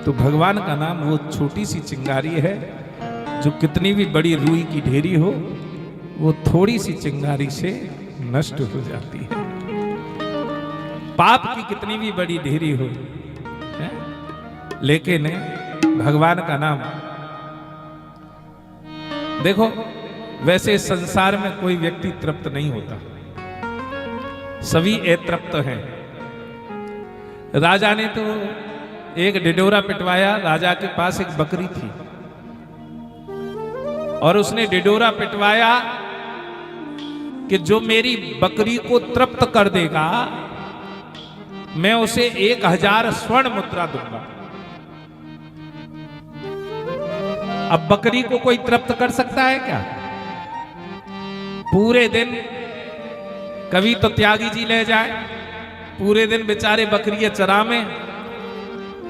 तो भगवान का नाम वो छोटी सी चिंगारी है जो कितनी भी बड़ी रुई की ढेरी हो वो थोड़ी सी चिंगारी से नष्ट हो जाती है। पाप की कितनी भी बड़ी ढेरी हो है? लेकिन भगवान का नाम, देखो वैसे संसार में कोई व्यक्ति तृप्त नहीं होता, सभी अतृप्त हैं। राजा ने तो एक ढिढोरा पिटवाया। राजा के पास एक बकरी थी और उसने ढिढोरा पिटवाया कि जो मेरी बकरी को तृप्त कर देगा मैं उसे 1000 स्वर्ण मुद्रा दूंगा। अब बकरी को कोई तृप्त कर सकता है क्या? पूरे दिन कभी तो त्यागी जी ले जाए, पूरे दिन बेचारे बकरियां चरा में,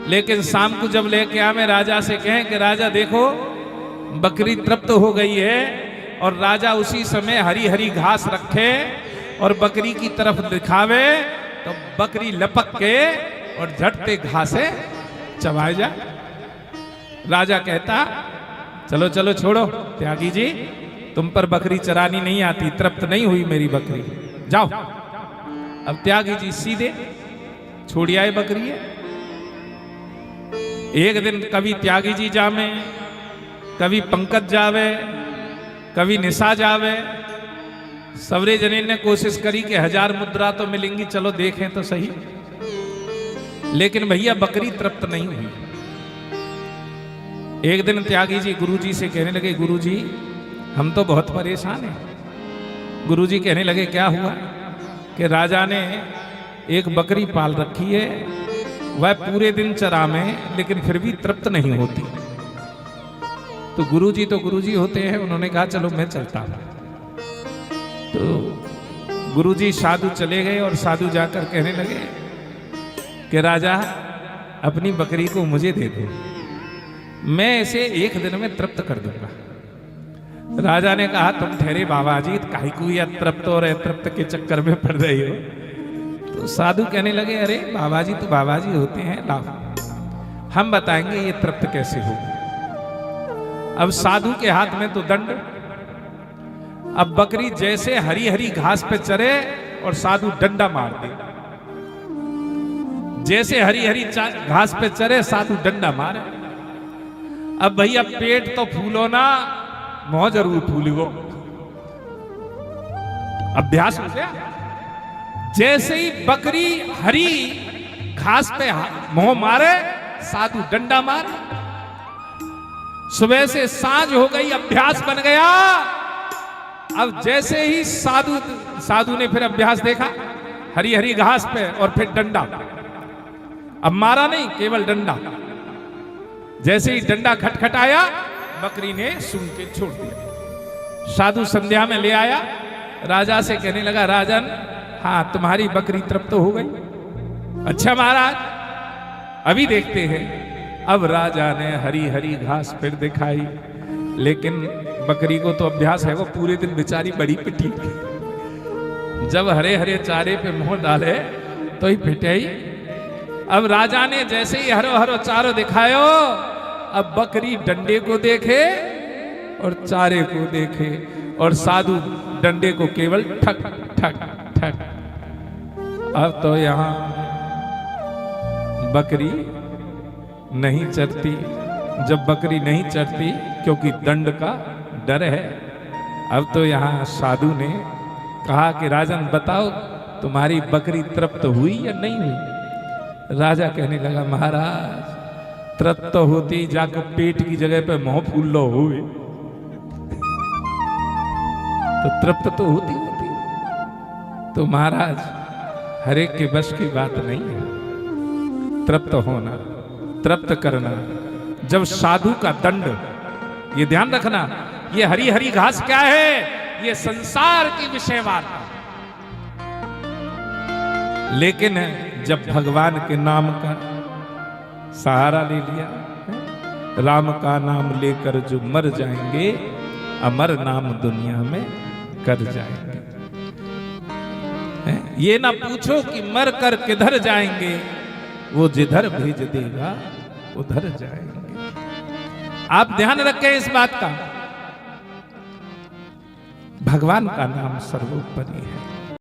लेकिन शाम को जब लेके आवे राजा से कहें कि राजा देखो बकरी तृप्त हो गई है, और राजा उसी समय हरी हरी घास रखे और बकरी की तरफ दिखावे तो बकरी लपक के और झटते घासे चबाए जाए। राजा कहता चलो चलो छोड़ो त्यागी जी, तुम पर बकरी चरानी नहीं आती, तृप्त नहीं हुई मेरी बकरी, जाओ। अब त्यागी जी सीधे छोड़ आए बकरी। एक दिन कभी त्यागी जी जावे, कभी पंकज जावे, कभी निशा जावे। सवरे जने ने कोशिश करी कि 1000 मुद्रा तो मिलेंगी, चलो देखें तो सही, लेकिन भैया बकरी तृप्त नहीं हुई। एक दिन त्यागी जी गुरुजी से कहने लगे, गुरुजी हम तो बहुत परेशान हैं। गुरुजी कहने लगे क्या हुआ? कि राजा ने एक बकरी पाल रखी है, वह पूरे दिन चरा में लेकिन फिर भी तृप्त नहीं होती। तो गुरुजी होते हैं, उन्होंने कहा चलो मैं चलता हूं। तो गुरुजी साधु चले गए और साधु जाकर कहने लगे कि राजा अपनी बकरी को मुझे दे दो, मैं इसे 1 दिन में तृप्त कर दूंगा। राजा ने कहा तुम ठहरे बाबा जी, काहे को या तृप्त और अतृप्त के चक्कर में पड़ रही हो? तो साधु कहने लगे अरे बाबा जी तो बाबा जी होते हैं, लाओ हम बताएंगे ये तृप्त कैसे होगा। अब साधु के हाथ में तो दंड। अब बकरी जैसे हरी हरी घास पे चरे और साधु डंडा मार दे, जैसे हरी हरी घास पे चरे साधु डंडा मारे। अब भैया पेट तो फूलो ना, मुंह जरूर फूलो। अभ्यास हो गया। जैसे ही बकरी हरी घास पे मुंह मारे साधु डंडा मारे। सुबह से सांझ हो गई, अभ्यास बन गया। अब जैसे ही साधु ने फिर अभ्यास देखा, हरी हरी घास पे और फिर डंडा। अब मारा नहीं, केवल डंडा। जैसे ही डंडा खटखटाया बकरी ने सूंघ के छोड़ दिया। साधु संध्या में ले आया, राजा से कहने लगा राजन हाँ तुम्हारी बकरी तृप्त हो गई। अच्छा महाराज अभी देखते हैं। अब राजा ने हरी हरी घास फिर दिखाई, लेकिन बकरी को तो अभ्यास है, वो पूरे दिन बेचारी बड़ी पिटी। जब हरे हरे चारे पे मुंह डाले तो ही पिटाई। अब राजा ने जैसे ही हरो हरो चारो दिखायो, अब बकरी डंडे को देखे और चारे को देखे, और साधु डंडे को केवल ठक ठक ठक। अब तो यहां बकरी नहीं चरती। जब बकरी नहीं चरती क्योंकि दंड का डर है, अब तो यहां साधु ने कहा कि राजन बताओ तुम्हारी बकरी तृप्त हुई या नहीं हुई? राजा कहने लगा महाराज तृप्त होती जाकर पेट की जगह पे मुंह फूल लो हुए तो तृप्त तो होती। तो महाराज हर एक के बस की बात नहीं है तृप्त होना, तृप्त करना। जब साधु का दंड, ये ध्यान रखना, ये हरी हरी घास क्या है? ये संसार की विषय वार्ता। लेकिन जब भगवान के नाम का सहारा ले लिया, राम का नाम लेकर जो मर जाएंगे अमर नाम दुनिया में कर जाएंगे। ये ना पूछो कि मर कर किधर जाएंगे, वो जिधर भेज देगा उधर जाएंगे। आप ध्यान रखें इस बात का, भगवान का नाम सर्वोपरि है।